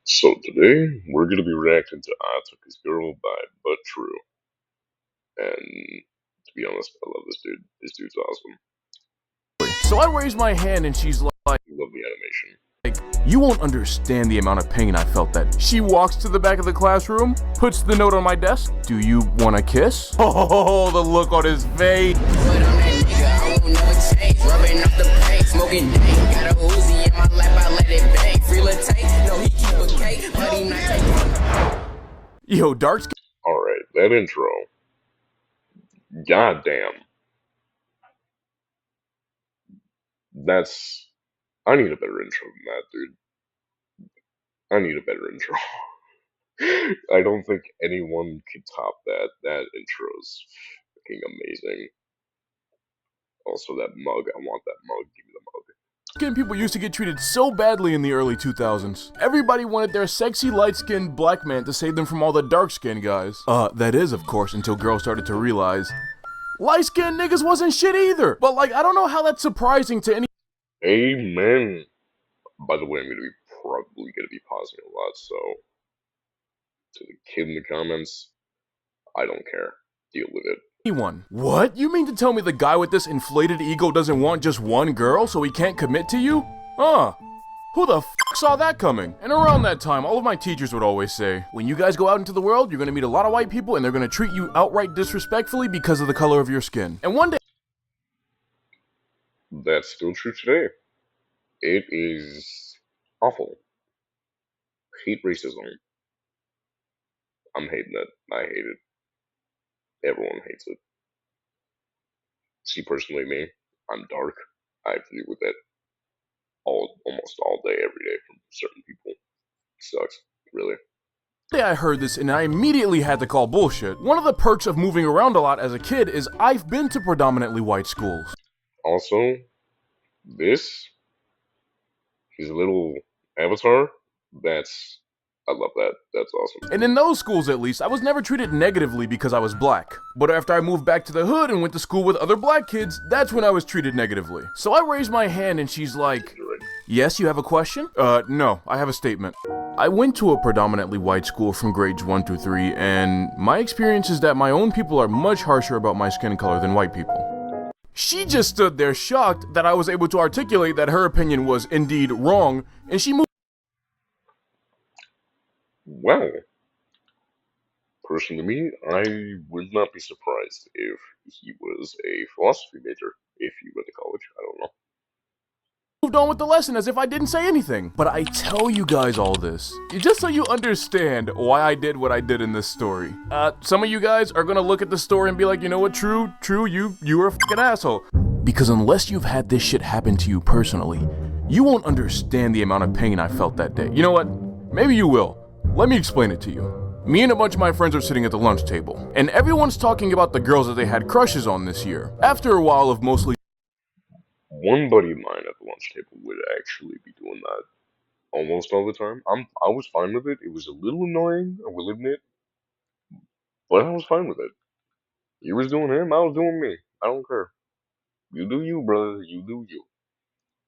So today we're gonna be reacting to I Took His Girl by But True. And to be honest, I love this dude. This dude's awesome. So I raised my hand and she's like, I love the animation. you won't understand the amount of pain I felt that. She walks to the back of the classroom, puts the note on my desk. Do you want a kiss? Oh, the look on his face. Yo, dark skin. Alright, that intro. Goddamn. That's... I need a better intro than that, dude. I need a better intro. I don't think anyone could top that. That intro's fucking amazing. Also, that mug. I want that mug. Give me the mug. Skin people used to get treated so badly in the early 2000s. Everybody wanted their sexy light-skinned black man to save them from all the dark-skinned guys. That is, of course, until girls started to realize light-skinned niggas wasn't shit either. But like, I don't know how that's surprising to any. Amen. By the way, I'm probably gonna be pausing a lot, so to the kid in the comments, I don't care. Deal with it. Anyone. What? You mean to tell me the guy with this inflated ego doesn't want just one girl, so he can't commit to you? Who the f saw that coming? And around that time, all of my teachers would always say, when you guys go out into the world, you're gonna meet a lot of white people and they're gonna treat you outright disrespectfully because of the color of your skin. And one day... That's still true today. It is awful. Hate racism. I'm hating it. I hate it. Everyone hates it. See, personally, me, I'm dark. I have to deal with that almost all day, every day from certain people. It sucks, really. I heard this and I immediately had to call bullshit. One of the perks of moving around a lot as a kid is I've been to predominantly white schools. Also, this, his little avatar, I love that. That's awesome. And in those schools, at least, I was never treated negatively because I was black. But after I moved back to the hood and went to school with other black kids, that's when I was treated negatively. So I raised my hand and she's like, yes, you have a question? No, I have a statement. I went to a predominantly white school from grades 1 through 3, and my experience is that my own people are much harsher about my skin color than white people. She just stood there shocked that I was able to articulate that her opinion was indeed wrong, and she moved. Well, personally, me, I would not be surprised if he was a philosophy major, if he went to college. I don't know. Moved on with the lesson as if I didn't say anything. But I tell you guys all this just so you understand why I did what I did in this story. Some of you guys are gonna look at the story and be like, you know what, True, you were a fucking asshole. Because unless you've had this shit happen to you personally, you won't understand the amount of pain I felt that day. You know what? Maybe you will. Let me explain it to you. Me and a bunch of my friends are sitting at the lunch table, and everyone's talking about the girls that they had crushes on this year. After a while of mostly... One buddy of mine at the lunch table would actually be doing that almost all the time. I was fine with it. It was a little annoying, I will admit, but I was fine with it. He was doing him, I was doing me. I don't care. You do you, brother. You do you.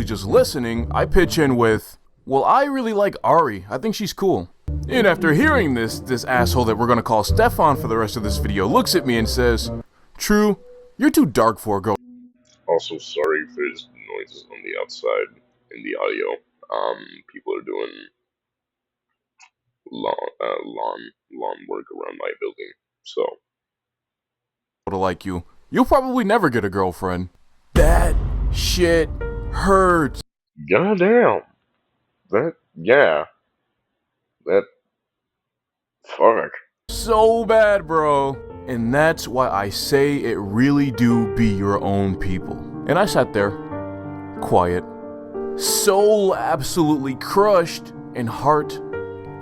Just listening, I pitch in with, well, I really like Ari. I think she's cool. And after hearing this asshole that we're gonna call Stefan for the rest of this video looks at me and says, True, you're too dark for a girl. Also, sorry if there's noises on the outside in the audio. People are doing lawn work around my building, so. To like you, you'll probably never get a girlfriend. That shit hurts. Goddamn. That, fuck. So bad, bro. And that's why I say it really do be your own people. And I sat there, quiet, soul absolutely crushed, and heart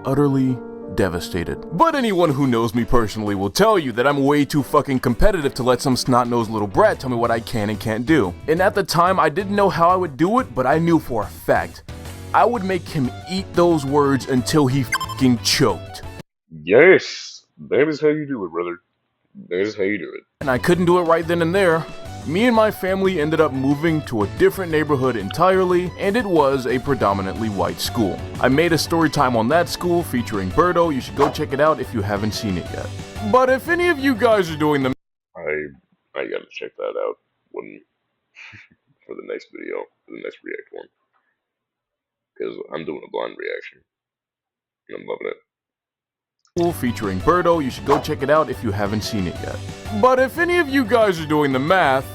utterly devastated. But anyone who knows me personally will tell you that I'm way too fucking competitive to let some snot-nosed little brat tell me what I can and can't do. And at the time, I didn't know how I would do it, but I knew for a fact I would make him eat those words until he fucking choked. Yes, that is how you do it, brother. That's how you do it. And I couldn't do it right then and there. Me and my family ended up moving to a different neighborhood entirely, and it was a predominantly white school. I made a story time on that school featuring Birdo. You should go check it out if you haven't seen it yet. But if any of you guys are doing the I gotta check that out when for the next video, for the next react one, because I'm doing a blind reaction, and I'm loving it. Featuring Birdo, you should go check it out if you haven't seen it yet. But if any of you guys are doing the math,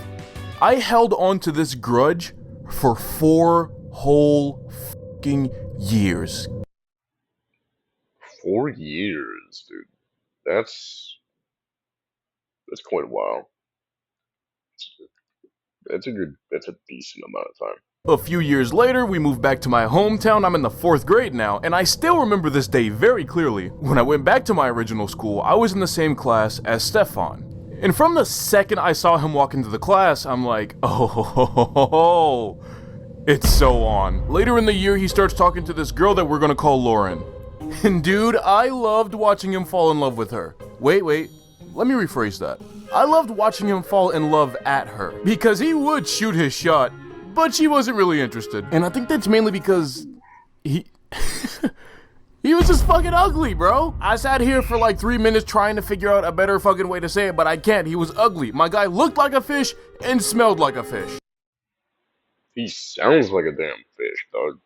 I held on to this grudge for 4 whole fucking years. 4 years, dude. That's quite a while. That's a decent amount of time. A few years later, we moved back to my hometown. I'm in the 4th grade now, and I still remember this day very clearly. When I went back to my original school, I was in the same class as Stefan. And from the second I saw him walk into the class, I'm like, oh, it's so on. Later in the year, he starts talking to this girl that we're gonna call Lauren. And dude, I loved watching him fall in love with her. Wait, let me rephrase that. I loved watching him fall in love at her, because he would shoot his shot, but she wasn't really interested. And I think that's mainly because he was just fucking ugly, bro. I sat here for like 3 minutes trying to figure out a better fucking way to say it, but I can't. He was ugly. My guy looked like a fish and smelled like a fish. He sounds like a damn fish, dog.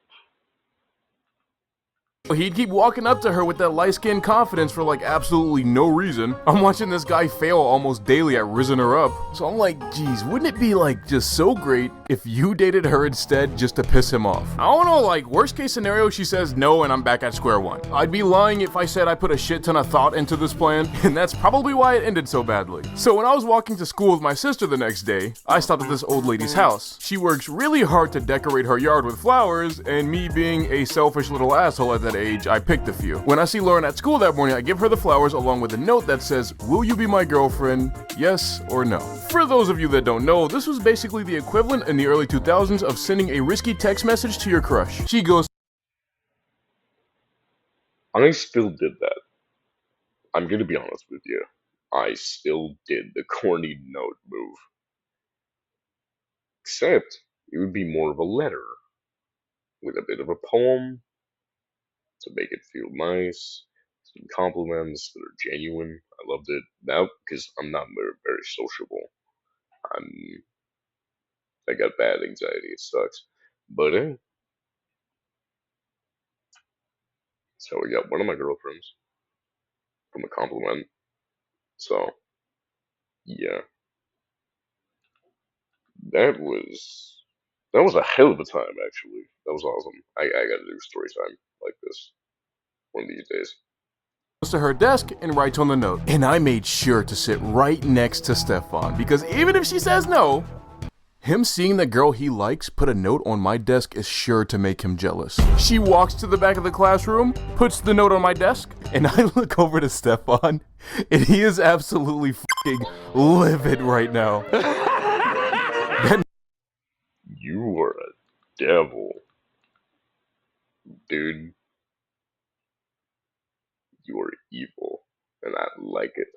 He'd keep walking up to her with that light-skinned confidence for like absolutely no reason. I'm watching this guy fail almost daily at rizzing her up. So I'm like, geez, wouldn't it be like just so great if you dated her instead just to piss him off? I don't know, like worst case scenario, she says no and I'm back at square one. I'd be lying if I said I put a shit ton of thought into this plan, and that's probably why it ended so badly. So when I was walking to school with my sister the next day, I stopped at this old lady's house. She works really hard to decorate her yard with flowers, and me being a selfish little asshole at that age, I picked a few. When I see Lauren at school that morning, I give her the flowers along with a note that says, "Will you be my girlfriend? Yes or no?" For those of you that don't know, this was basically the equivalent in the early 2000s of sending a risky text message to your crush. She goes, I still did that. I'm gonna be honest with you. I still did the corny note move. Except, it would be more of a letter. With a bit of a poem. To make it feel nice. Some compliments that are genuine. I loved it. Now, because I'm not very sociable. I got bad anxiety. It sucks. But, so we got one of my girlfriends. From a compliment. So, yeah. That was a hell of a time, actually. That was awesome. I gotta do story time like this one of these days. To her desk and writes on the note. And I made sure to sit right next to Stefan, because even if she says no, him seeing the girl he likes put a note on my desk is sure to make him jealous. She walks to the back of the classroom, puts the note on my desk, and I look over to Stefan, and he is absolutely fucking livid right now. You are a devil. Dude. You are evil. And I like it.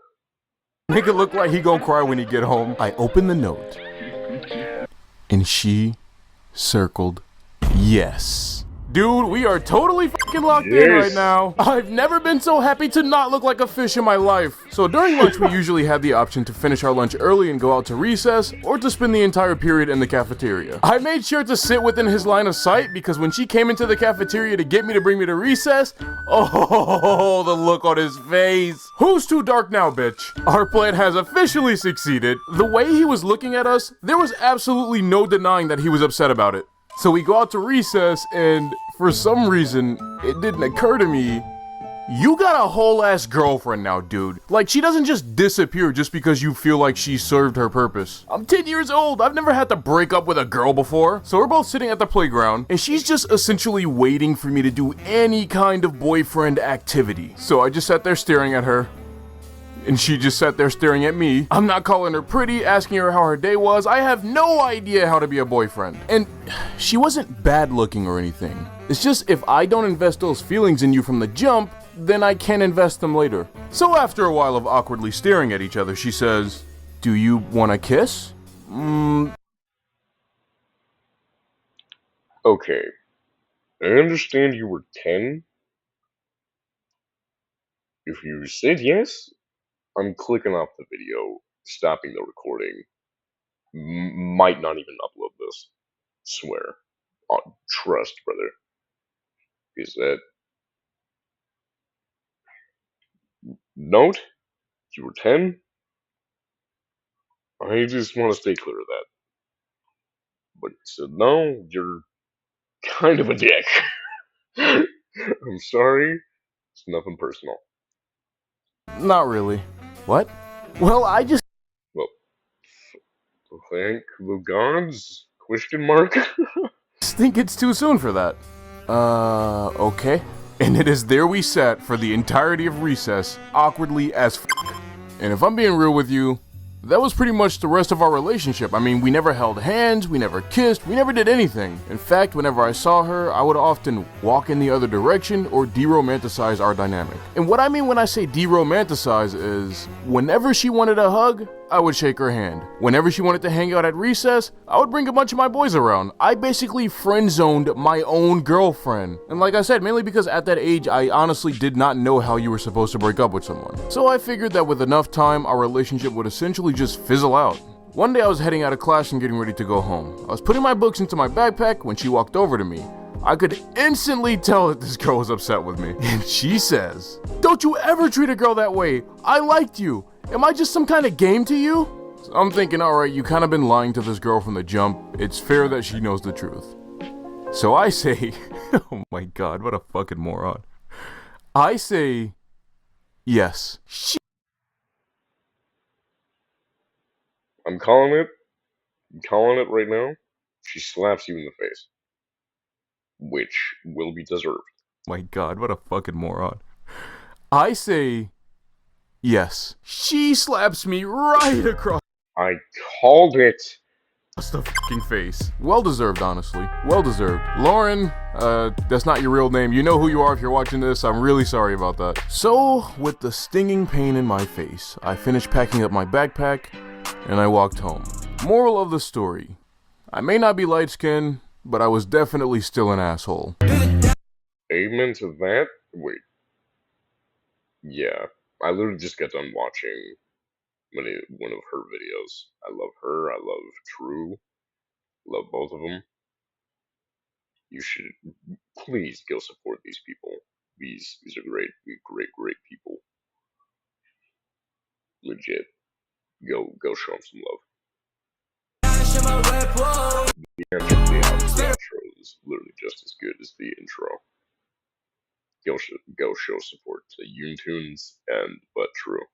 Make it look like he gonna cry when he get home. I open the note. And she circled yes. Dude, we are totally fucking locked in right now. I've never been so happy to not look like a fish in my life. So during lunch, we usually have the option to finish our lunch early and go out to recess, or to spend the entire period in the cafeteria. I made sure to sit within his line of sight, because when she came into the cafeteria to get me to bring me to recess, oh, the look on his face. Who's too dark now, bitch? Our plan has officially succeeded. The way he was looking at us, there was absolutely no denying that he was upset about it. So we go out to recess, and for some reason, it didn't occur to me, you got a whole ass girlfriend now, dude. Like, she doesn't just disappear just because you feel like she served her purpose. I'm 10 years old. I've never had to break up with a girl before. So we're both sitting at the playground, and she's just essentially waiting for me to do any kind of boyfriend activity. So I just sat there staring at her. And she just sat there staring at me. I'm not calling her pretty, asking her how her day was. I have no idea how to be a boyfriend. And she wasn't bad looking or anything. It's just if I don't invest those feelings in you from the jump, then I can invest them later. So after a while of awkwardly staring at each other, she says, "Do you want a kiss?" Okay, I understand you were 10. If you said yes, I'm clicking off the video, stopping the recording. Might not even upload this. Swear. Trust, brother. Is that note? You were 10? I just want to stay clear of that. But so no, you're kind of a dick. I'm sorry. It's nothing personal. Not really. What? Well, I just Well, thank the gods? Question mark? think it's too soon for that. Okay. And it is there we sat for the entirety of recess, awkwardly as f. And if I'm being real with you, that was pretty much the rest of our relationship. I mean, we never held hands, we never kissed, we never did anything. In fact, whenever I saw her, I would often walk in the other direction or de-romanticize our dynamic. And what I mean when I say de-romanticize is, whenever she wanted a hug, I would shake her hand. Whenever she wanted to hang out at recess, I would bring a bunch of my boys around. I basically friend-zoned my own girlfriend. And like I said, mainly because at that age, I honestly did not know how you were supposed to break up with someone. So I figured that with enough time, our relationship would essentially just fizzle out. One day I was heading out of class and getting ready to go home. I was putting my books into my backpack when she walked over to me. I could instantly tell that this girl was upset with me. And she says, "Don't you ever treat a girl that way. I liked you. Am I just some kind of game to you?" So I'm thinking, alright, you kind of been lying to this girl from the jump. It's fair that she knows the truth. So I say, oh my god, what a fucking moron. I say, yes. I'm calling it. I'm calling it right now. She slaps you in the face. Which will be deserved. My god, what a fucking moron. I say, yes. She slaps me right across I called it. the fucking face. Well deserved, honestly. Well deserved. Lauren, that's not your real name. You know who you are if you're watching this. I'm really sorry about that. So, with the stinging pain in my face, I finished packing up my backpack and I walked home. Moral of the story. I may not be light-skinned, but I was definitely still an asshole. Amen to that? Wait. Yeah. I literally just got done watching one of her videos. I love her. I love True. Love both of them. You should please go support these people. These are great people. Legit. Go show them some love. The outro is literally just as good as the intro. Go show support to Yoontunes and But True.